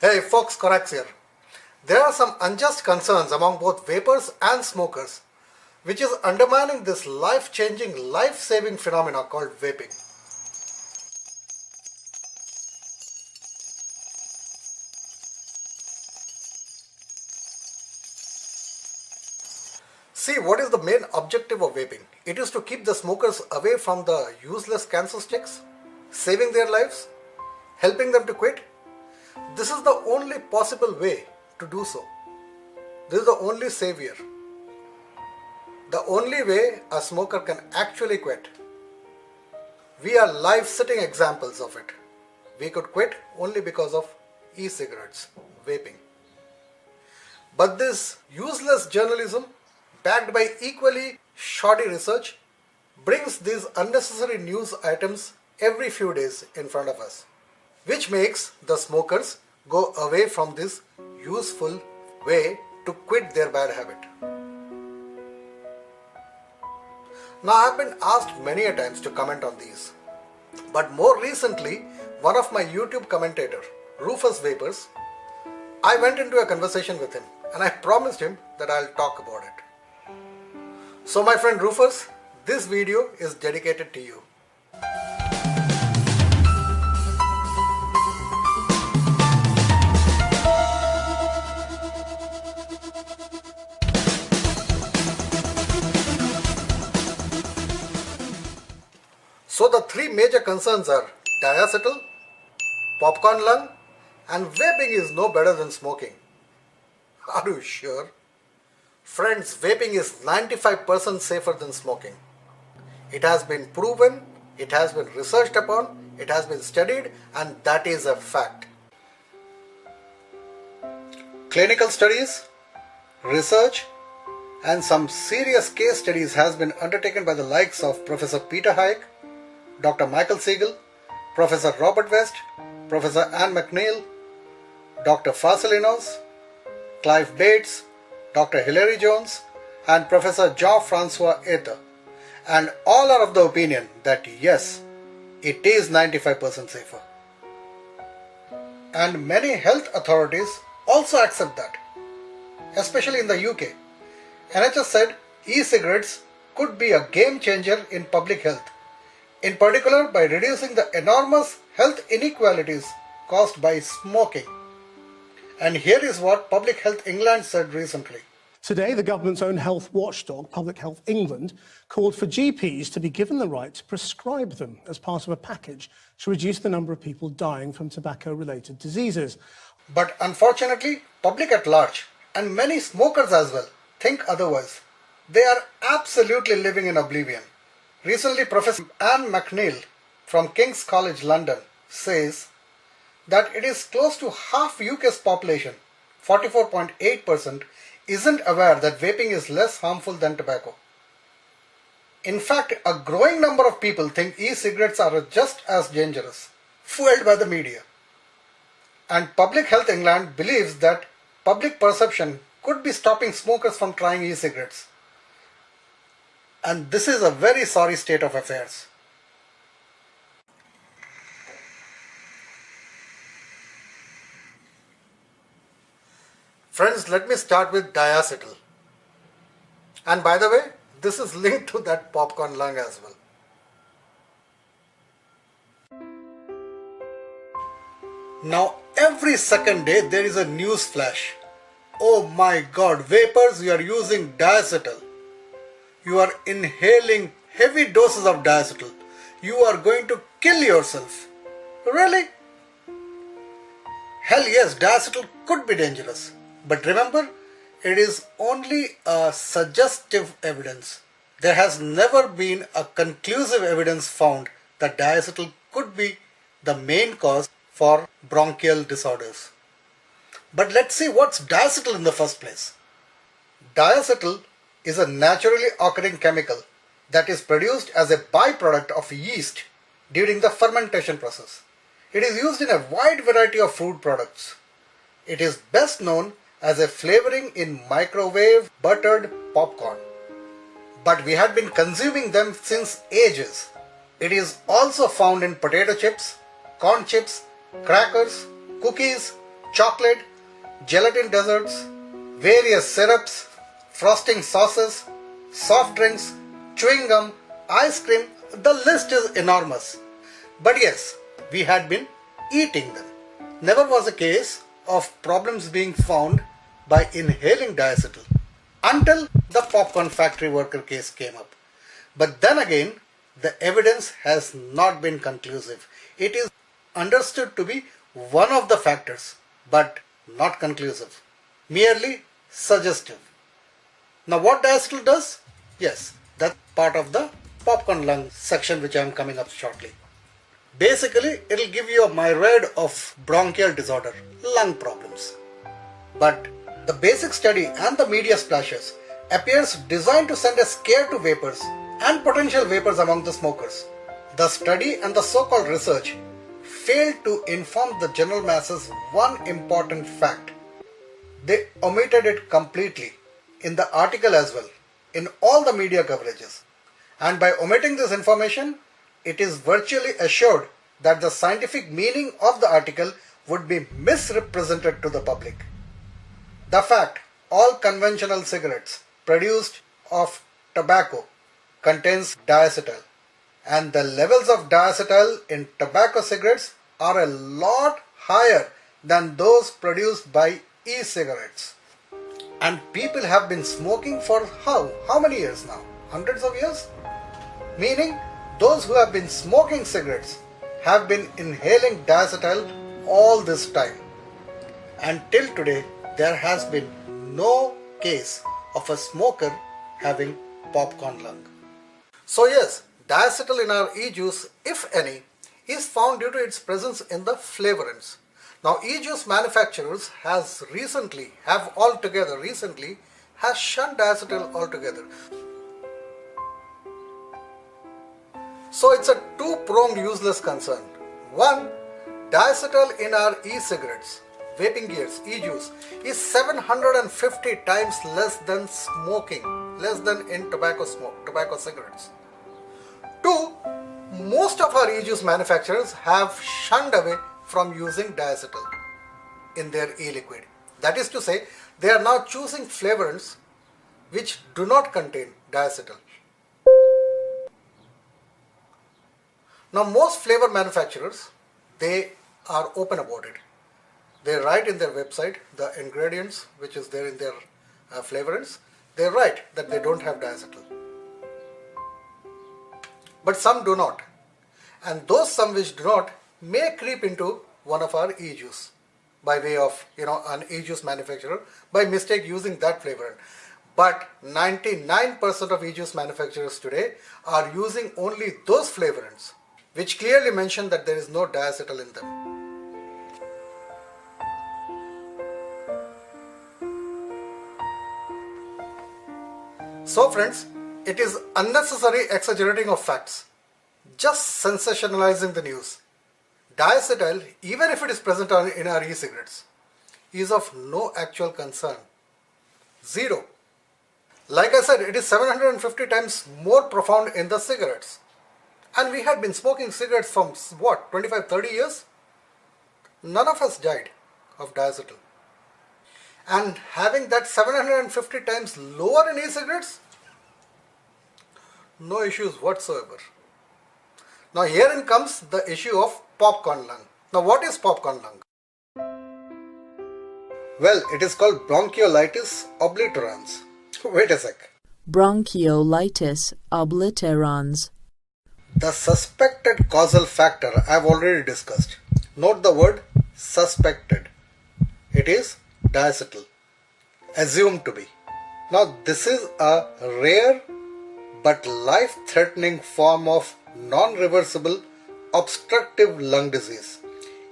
Hey folks, Korax here. There are some unjust concerns among both vapers and smokers, which is undermining this life-changing, life-saving phenomena called vaping. See, what is the main objective of vaping? It is to keep the smokers away from the useless cancer sticks, saving their lives, helping them to quit. This is the only possible way to do so. This is the only savior. The only way a smoker can actually quit. We are live sitting examples of it. We could quit only because of e-cigarettes, vaping. But this useless journalism, backed by equally shoddy research, brings these unnecessary news items every few days in front of us, which makes the smokers go away from this useful way to quit their bad habit. Now, I have been asked many a times to comment on these, but more recently, one of my YouTube commentator, Rufus Vapers, I went into a conversation with him and I promised him that I'll talk about it. So my friend Rufus, this video is dedicated to you. So the three major concerns are diacetyl, popcorn lung, and vaping is no better than smoking. Are you sure? Friends, vaping is 95% safer than smoking. It has been proven, it has been researched upon, it has been studied, and that is a fact. Clinical studies, research, and some serious case studies has been undertaken by the likes of Professor Peter Hayek, Dr. Michael Siegel, Professor Robert West, Professor Anne McNeil, Dr. Fasilinos, Clive Bates, Dr. Hilary Jones, and Professor Jean-Francois Ether, and all are of the opinion that yes, it is 95% safer. And many health authorities also accept that, especially in the UK. NHS said e-cigarettes could be a game changer in public health, in particular by reducing the enormous health inequalities caused by smoking. And here is what Public Health England said recently. Today, the government's own health watchdog, Public Health England, called for GPs to be given the right to prescribe them as part of a package to reduce the number of people dying from tobacco-related diseases. But unfortunately, public at large, and many smokers as well, think otherwise. They are absolutely living in oblivion. Recently, Professor Anne McNeil from King's College London says that it is close to half UK's population, 44.8%, isn't aware that vaping is less harmful than tobacco. In fact, a growing number of people think e-cigarettes are just as dangerous, fueled by the media. And Public Health England believes that public perception could be stopping smokers from trying e-cigarettes. And this is a very sorry state of affairs. Friends, let me start with diacetyl. And by the way, this is linked to that popcorn lung as well. Now, every second day there is a news flash. Oh my God, vapors, you are using diacetyl. You are inhaling heavy doses of diacetyl. You are going to kill yourself. Really? Hell yes, diacetyl could be dangerous. But remember, it is only a suggestive evidence. There has never been a conclusive evidence found that diacetyl could be the main cause for bronchial disorders. But let's see what's diacetyl in the first place. Diacetyl is a naturally occurring chemical that is produced as a byproduct of yeast during the fermentation process. It is used in a wide variety of food products. It is best known as a flavoring in microwave buttered popcorn. but we had been consuming them since ages. It is also found in potato chips, corn chips, crackers, cookies, chocolate, gelatin desserts, various syrups, frosting sauces, soft drinks, chewing gum, ice cream. The list is enormous. But yes, we had been eating them. Never was a case of problems being found by inhaling diacetyl until the popcorn factory worker case came up. But then again, the evidence has not been conclusive. It is understood to be one of the factors, but not conclusive, merely suggestive. Now what diacetyl does? Yes, that's part of the popcorn lung section which I am coming up shortly. Basically, it will give you a myriad of bronchial disorder, lung problems. But the basic study and the media splashes appears designed to send a scare to vapors and potential vapors among the smokers. The study and the so-called research failed to inform the general masses one important fact. They omitted it completely in the article as well, in all the media coverages. And by omitting this information, it is virtually assured that the scientific meaning of the article would be misrepresented to the public. The fact all conventional cigarettes produced of tobacco contains diacetyl, and the levels of diacetyl in tobacco cigarettes are a lot higher than those produced by e-cigarettes. And people have been smoking for how many years now? Hundreds of years? Meaning those who have been smoking cigarettes have been inhaling diacetyl all this time. And till today, there has been no case of a smoker having popcorn lung. So yes, diacetyl in our e-juice, if any, is found due to its presence in the flavorants. Now e-juice manufacturers have shunned diacetyl altogether. So it's a two-pronged useless concern. One, diacetyl in our e-cigarettes, vaping gears, e-juice is 750 times less than in tobacco cigarettes. Two, most of our e-juice manufacturers have shunned away from using diacetyl in their e-liquid. That is to say, they are now choosing flavorants which do not contain diacetyl. Now most flavor manufacturers, they are open about it. They write in their website the ingredients which is there in their flavorants. They write that they don't have diacetyl. But some do not. And those some which do not may creep into one of our e-juice by way of an e-juice manufacturer by mistake using that flavorant. But 99% of e-juice manufacturers today are using only those flavorants which clearly mention that there is no diacetyl in them. So friends, it is unnecessary exaggerating of facts, just sensationalizing the news. Diacetyl, even if it is present in our e-cigarettes, is of no actual concern. Zero. Like I said, it is 750 times more profound in the cigarettes. And we had been smoking cigarettes from what, 25-30 years? None of us died of diacetyl. And having that 750 times lower in e-cigarettes, no issues whatsoever. Now herein comes the issue of popcorn lung. Now what is popcorn lung? Well, it is called bronchiolitis obliterans. Wait a sec. Bronchiolitis obliterans. The suspected causal factor I have already discussed. Note the word suspected. It is diacetyl. Assumed to be. Now this is a rare but life-threatening form of non-reversible obstructive lung disease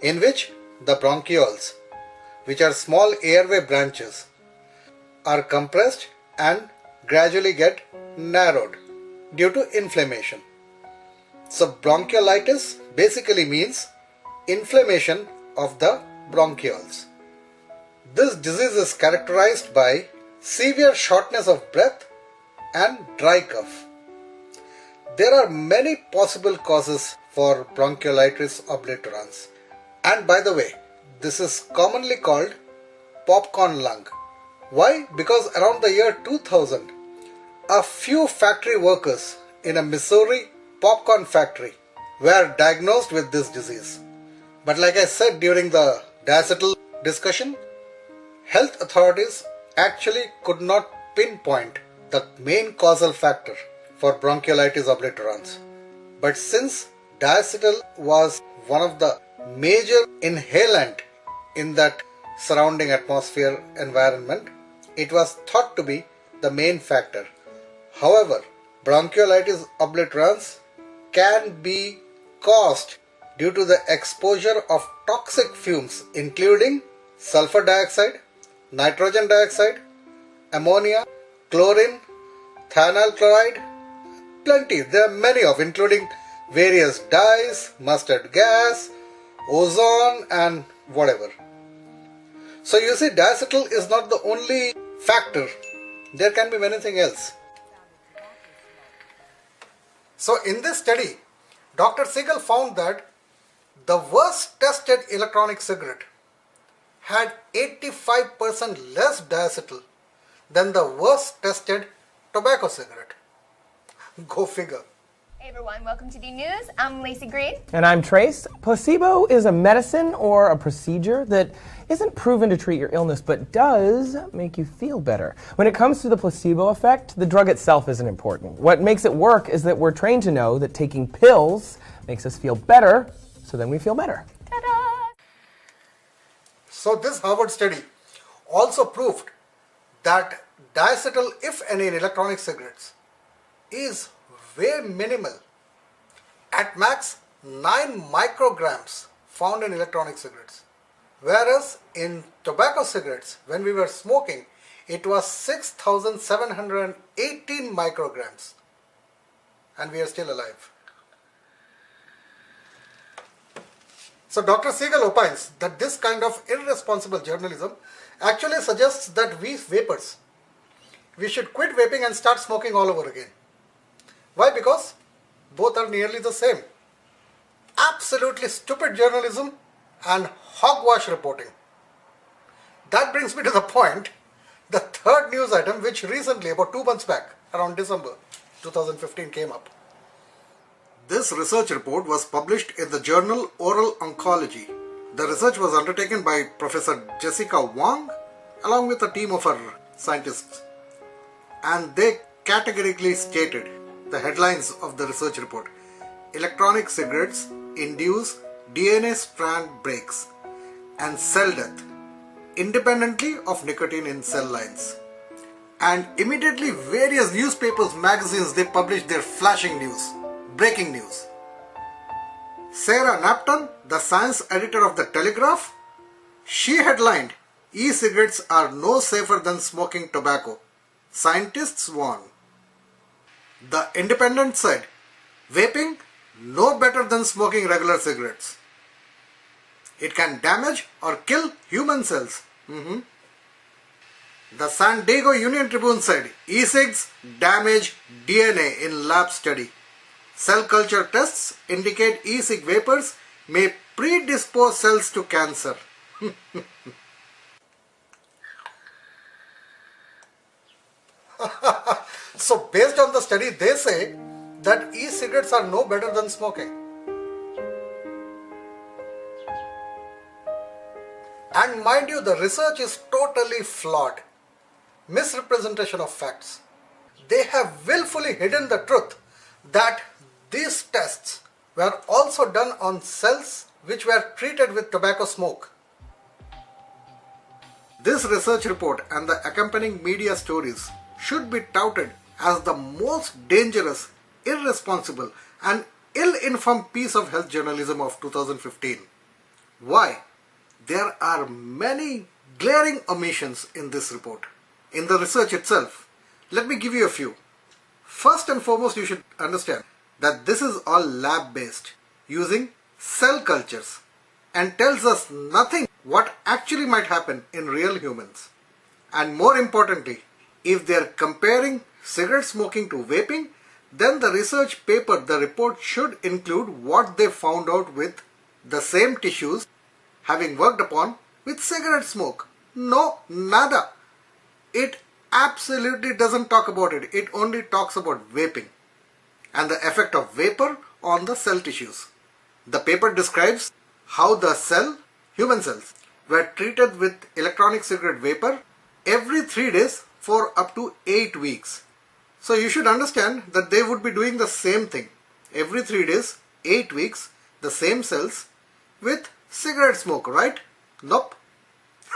in which the bronchioles, which are small airway branches, are compressed and gradually get narrowed due to inflammation. So bronchiolitis basically means inflammation of the bronchioles. This disease is characterized by severe shortness of breath, and dry cough. There are many possible causes for bronchiolitis obliterans. And by the way, this is commonly called popcorn lung. Why? Because around the year 2000, a few factory workers in a Missouri popcorn factory were diagnosed with this disease. But like I said during the diacetyl discussion, health authorities actually could not pinpoint the main causal factor for bronchiolitis obliterans. But since diacetyl was one of the major inhalant in that surrounding atmosphere environment, it was thought to be the main factor. However, bronchiolitis obliterans can be caused due to the exposure of toxic fumes including sulfur dioxide, nitrogen dioxide, ammonia, chlorine, thionyl chloride, plenty. There are many of, including various dyes, mustard gas, ozone and whatever. So you see, diacetyl is not the only factor. There can be many things else. So in this study, Dr. Siegel found that the worst tested electronic cigarette had 85% less diacetyl than the worst tested tobacco cigarette. Go figure. Hey everyone, welcome to D News. I'm Lacey Green. And I'm Trace. Placebo is a medicine or a procedure that isn't proven to treat your illness, but does make you feel better. When it comes to the placebo effect, the drug itself isn't important. What makes it work is that we're trained to know that taking pills makes us feel better, so then we feel better. Ta-da! So this Harvard study also proved that diacetyl, if any, in electronic cigarettes is way minimal, at max 9 micrograms found in electronic cigarettes, whereas in tobacco cigarettes, when we were smoking, it was 6,718 micrograms, and we are still alive. So Dr. Siegel opines that this kind of irresponsible journalism actually suggests that we vapers, we should quit vaping and start smoking all over again. Why? Because both are nearly the same. Absolutely stupid journalism and hogwash reporting. That brings me to the point, the third news item, which recently, about 2 months back, around December 2015, came up. This research report was published in the journal Oral Oncology. The research was undertaken by Professor Jessica Wang along with a team of her scientists. And they categorically stated the headlines of the research report: electronic cigarettes induce DNA strand breaks and cell death independently of nicotine in cell lines. And immediately various newspapers, magazines, they published their flashing news, breaking news. Sarah Napton, the science editor of the Telegraph, she headlined, "E-cigarettes are no safer than smoking tobacco. Scientists warn." The Independent said, "Vaping no better than smoking regular cigarettes. It can damage or kill human cells." The San Diego Union Tribune said, "E-cigs damage DNA in lab study. Cell culture tests indicate e-cig vapors may predispose cells to cancer." So based on the study, they say that e-cigarettes are no better than smoking. And mind you, the research is totally flawed. Misrepresentation of facts. They have willfully hidden the truth that these tests were also done on cells which were treated with tobacco smoke. This research report and the accompanying media stories should be touted as the most dangerous, irresponsible and ill-informed piece of health journalism of 2015. Why? There are many glaring omissions in this report. In the research itself, let me give you a few. First and foremost, you should understand that this is all lab-based, using cell cultures, and tells us nothing what actually might happen in real humans. And more importantly, if they are comparing cigarette smoking to vaping, then the research paper, the report should include what they found out with the same tissues having worked upon with cigarette smoke. No, nada. It absolutely doesn't talk about it. It only talks about vaping and the effect of vapor on the cell tissues. The paper describes how the human cells, were treated with electronic cigarette vapor every 3 days for up to 8 weeks. So you should understand that they would be doing the same thing. Every 3 days, 8 weeks, the same cells with cigarette smoke, right? Nope.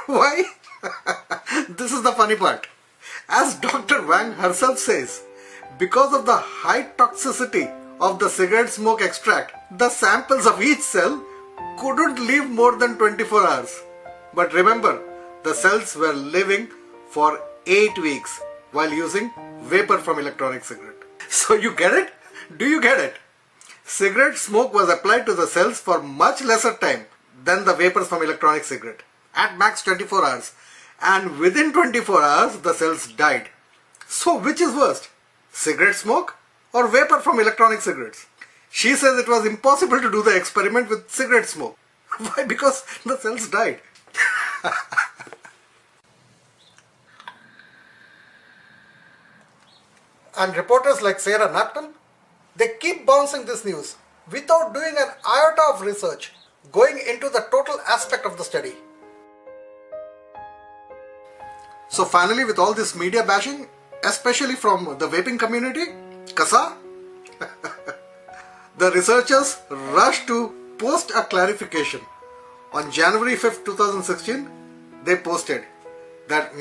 Why? This is the funny part. As Dr. Wang herself says, because of the high toxicity of the cigarette smoke extract, the samples of each cell couldn't live more than 24 hours. But remember, the cells were living for 8 weeks while using vapor from electronic cigarette. So you get it? Do you get it? Cigarette smoke was applied to the cells for much lesser time than the vapors from electronic cigarette, at max 24 hours. And within 24 hours, the cells died. So which is worst? Cigarette smoke or vapor from electronic cigarettes? She says it was impossible to do the experiment with cigarette smoke. Why? Because the cells died. And reporters like Sarah Napton, they keep bouncing this news without doing an iota of research going into the total aspect of the study. So finally, with all this media bashing, especially from the vaping community, Kasa, the researchers rushed to post a clarification. On January 5th, 2016, they posted that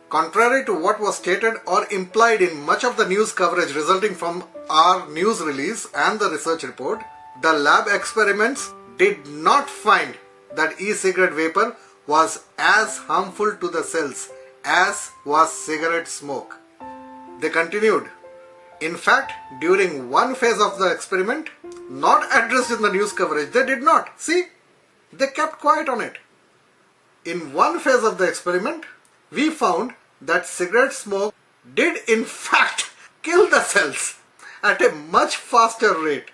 contrary to what was stated or implied in much of the news coverage resulting from our news release and the research report, the lab experiments did not find that e-cigarette vapor was as harmful to the cells as was cigarette smoke. They continued. In fact, during one phase of the experiment, not addressed in the news coverage, they did not. See, they kept quiet on it. In one phase of the experiment, we found that cigarette smoke did in fact kill the cells at a much faster rate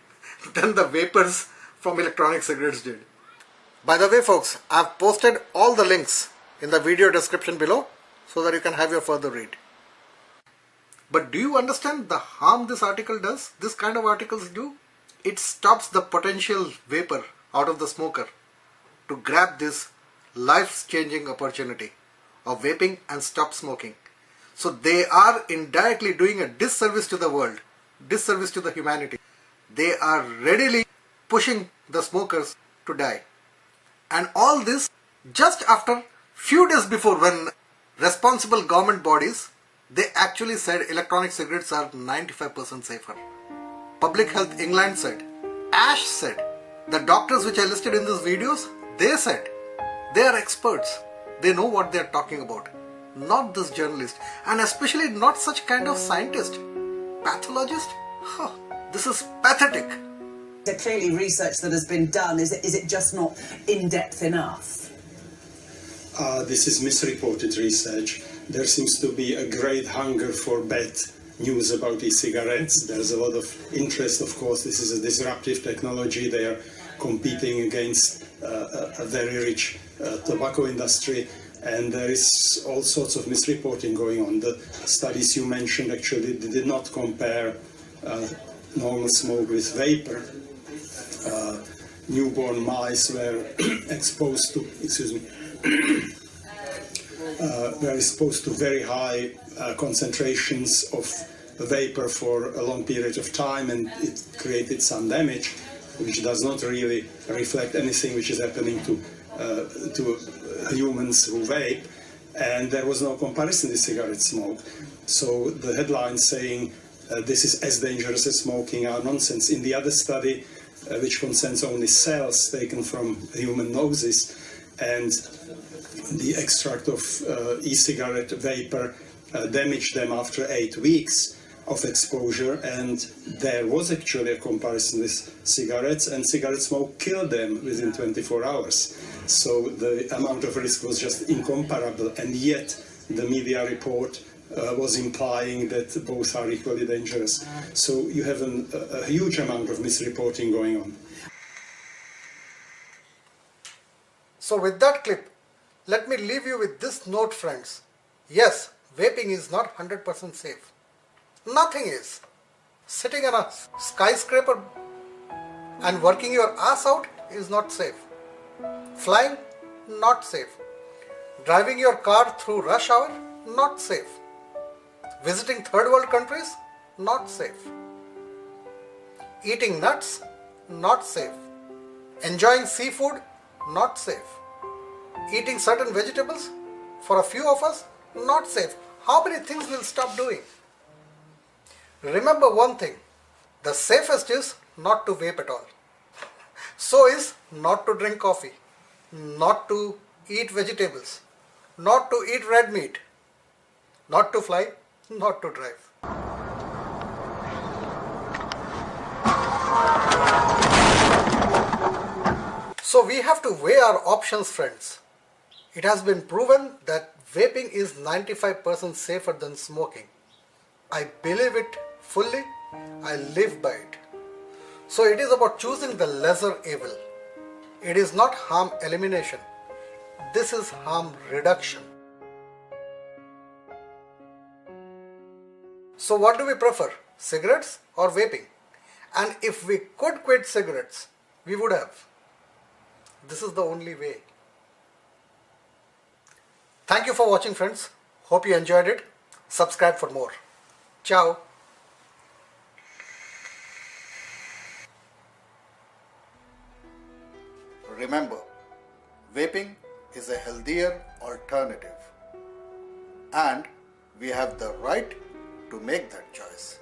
than the vapors from electronic cigarettes did. By the way, folks, I've posted all the links in the video description below so that you can have your further read. But do you understand the harm this article does? This kind of articles do? It stops the potential vapor out of the smoker to grab this life-changing opportunity of vaping and stop smoking. So they are indirectly doing a disservice to the world, disservice to the humanity. They are readily pushing the smokers to die. And all this just after few days before, when responsible government bodies, they actually said electronic cigarettes are 95% safer. Public Health England said, ASH said, the doctors which I listed in these videos, they said, they are experts. They know what they are talking about. Not this journalist, and especially not such kind of scientist. Pathologist? This is pathetic. There's clearly research that has been done. Is it just not in-depth enough? This is misreported research. There seems to be a great hunger for bad news about e-cigarettes. There's a lot of interest, of course. This is a disruptive technology. They are competing against a very rich tobacco industry, and there is all sorts of misreporting going on. The studies you mentioned actually did not compare normal smoke with vapor. Newborn mice were exposed to, were exposed to very high concentrations of vapor for a long period of time, and it created some damage, which does not really reflect anything which is happening to humans who vape. And there was no comparison with cigarette smoke. So the headlines saying this is as dangerous as smoking are nonsense. In the other study, which concerns only cells taken from human noses, and the extract of e-cigarette vapor damaged them after 8 weeks of exposure, and there was actually a comparison with cigarettes, and cigarette smoke killed them within 24 hours. So the amount of risk was just incomparable, and yet the media report was implying that both are equally dangerous. So you have a huge amount of misreporting going on. So with that clip, let me leave you with this note, friends. Yes, vaping is not 100% safe. Nothing is. Sitting on a skyscraper and working your ass out is not safe. Flying, not safe. Driving your car through rush hour, not safe. Visiting third world countries, not safe. Eating nuts, not safe. Enjoying seafood, not safe. Eating certain vegetables, for a few of us, not safe. How many things we'll stop doing? Remember one thing, the safest is not to vape at all. So is not to drink coffee, not to eat vegetables, not to eat red meat, not to fly, not to drive. So we have to weigh our options, friends. It has been proven that vaping is 95% safer than smoking. I believe it fully, I live by it. So it is about choosing the lesser evil. It is not harm elimination. This is harm reduction. So what do we prefer, cigarettes or vaping? And if we could quit cigarettes, we would have. This is the only way. Thank you for watching, friends. Hope you enjoyed it. Subscribe for more. Ciao. Remember, vaping is a healthier alternative, and we have the right to make that choice.